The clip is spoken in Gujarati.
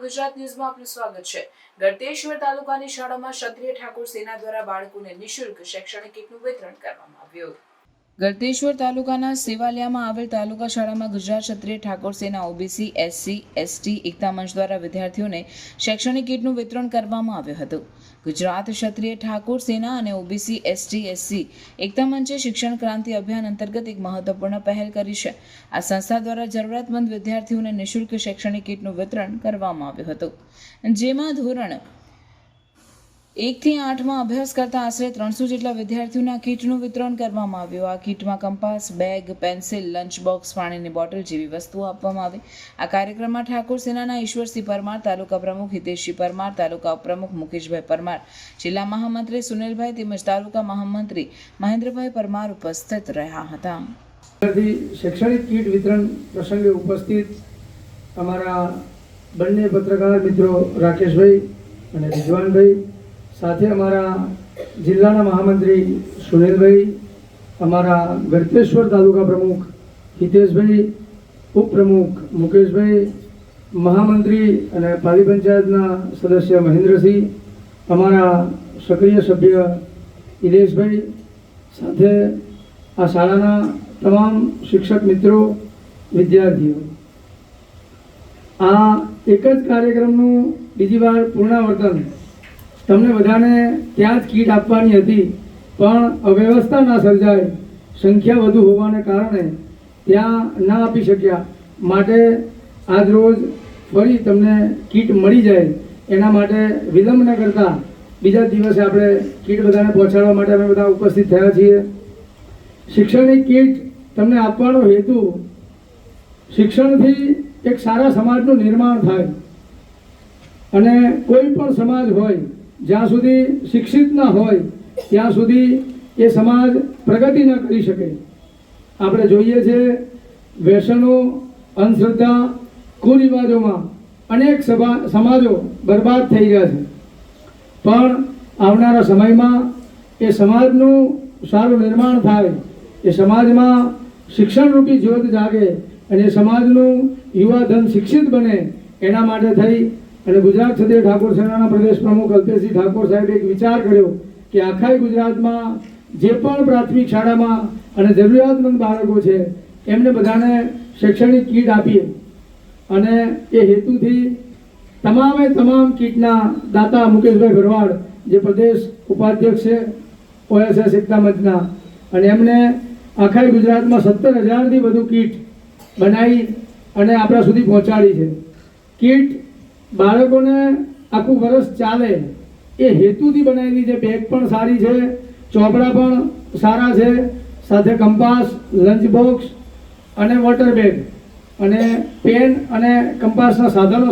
ગુજરાત ન્યૂઝમાં આપનું સ્વાગત છે। ગળતેશ્વર તાલુકાની શાળામાં ક્ષત્રિય ઠાકોર સેના દ્વારા બાળકોને નિઃશુલ્ક શૈક્ષણિક કીટનું વિતરણ કરવામાં આવ્યું। ગળતેશ્વર તાલુકાના સેવાલિયામાં આવેલ તાલુકા શાળામાં ગુજરાત ક્ષત્રિય ઠાકોર સેના ઓબીસી એસસી એસટી એકતા મંચ દ્વારા વિદ્યાર્થીઓને શૈક્ષણિક કીટનું વિતરણ કરવામાં આવ્યું હતું। ગુજરાત ક્ષત્રિય ઠાકોર સેના અને ઓબીસી એસટી એસસી એકતા મંચે શિક્ષણ ક્રાંતિ અભિયાન અંતર્ગત એક મહત્વપૂર્ણ પહેલ કરી છે। આ સંસ્થા દ્વારા જરૂરિયાતમંદ વિદ્યાર્થીઓને નિઃશુલ્ક શૈક્ષણિક કીટનું વિતરણ કરવામાં આવ્યું હતું, જેમાં ધોરણ 1 થી 8માં અભ્યાસ કરતા આશરે 300 જેટલા વિદ્યાર્થીઓને આ કીટનું વિતરણ કરવામાં આવ્યું। આ કીટમાં compass, bag, pencil, lunch box, પાણીની બોટલ જેવી વસ્તુઓ આપવામાં આવી। આ કાર્યક્રમમાં ઠાકોર સેનાના ઈશ્વરસિંહ પરમાર, તાલુકા પ્રમુખ હિતેશસિંહ પરમાર, તાલુકા ઉપપ્રમુખ મુકેશભાઈ પરમાર, જિલ્લા મહામંત્રી સુનિલભાઈ તેમજ તાલુકા મહામંત્રી મહેન્દ્રભાઈ પરમાર ઉપસ્થિત રહ્યા હતા। શૈક્ષણિક કીટ વિતરણ પ્રસંગે ઉપસ્થિત અમારા બંને પત્રકાર મિત્રો રાકેશભાઈ અને રિઝવાનભાઈ, સાથે અમારા જિલ્લાના મહામંત્રી સુનિલભાઈ, અમારા ગળતેશ્વર તાલુકા પ્રમુખ હિતેશભાઈ, ઉપપ્રમુખ મુકેશભાઈ, મહામંત્રી અને પાલી પંચાયતના સદસ્ય મહેન્દ્રસિંહ, અમારા સક્રિય સભ્ય ઇલેશભાઈ, સાથે આ શાળાના તમામ શિક્ષક મિત્રો, વિદ્યાર્થીઓ, આ એક જ કાર્યક્રમનું બીજી વાર પુનરાવર્તન તમને બધાને ત્યાં જ કીટ આપવાની હતી, પણ અવ્યવસ્થા ના સર્જાય, સંખ્યા વધુ હોવાને કારણે ત્યાં ના આપી શક્યા, માટે આજ રોજ ફરી તમને કીટ મળી જાય એના માટે વિલંબ ન કરતા બીજા દિવસે આપણે કીટ બધાને પહોંચાડવા માટે અમે બધા ઉપસ્થિત થયા છીએ। શિક્ષણની કીટ તમને આપવાનો હેતુ શિક્ષણથી એક સારા સમાજનું નિર્માણ થાય, અને કોઈ પણ સમાજ હોય જ્યાં સુધી શિક્ષિત ન હોય ત્યાં સુધી એ સમાજ પ્રગતિ ન કરી શકે। આપણે જોઈએ છે વ્યસનો, અંધશ્રદ્ધા, કુરિવાજોમાં અનેક સમાજો બરબાદ થઈ ગયા છે, પણ આવનારા સમયમાં એ સમાજનું સારું નિર્માણ થાય, એ સમાજમાં શિક્ષણરૂપી જ્યોત જાગે અને સમાજનું યુવા ધન શિક્ષિત બને, એના માટે થઈ અને ગુજરાત ક્ષત્રિય ઠાકોર સેનાના પ્રદેશ પ્રમુખ અલ્પેશસિંહ ઠાકોર સાહેબે એક વિચાર કર્યો કે આખા ગુજરાતમાં જે પણ પ્રાથમિક શાળામાં અને જરૂરિયાતમંદ બાળકો છે એમને બધાને શૈક્ષણિક કીટ આપીએ, અને એ હેતુથી તમામ કીટના દાતા મુકેશભાઈ ભરવાડ, જે પ્રદેશ ઉપાધ્યક્ષ છે ઓએસએસ એકતા મંચના, અને એમને આખા ગુજરાતમાં 17,000થી વધુ કીટ બનાવી અને આપણા સુધી પહોંચાડી છે। કીટ બાળકોને આખું વર્ષ ચાલે એ હેતુથી બનાવેલી છે। બેગ પણ સારી છે, ચોપડા પણ સારા છે, સાથે કંપાસ, લંચ બોક્સ અને વોટર બેગ અને પેન અને કંપાસના સાધનો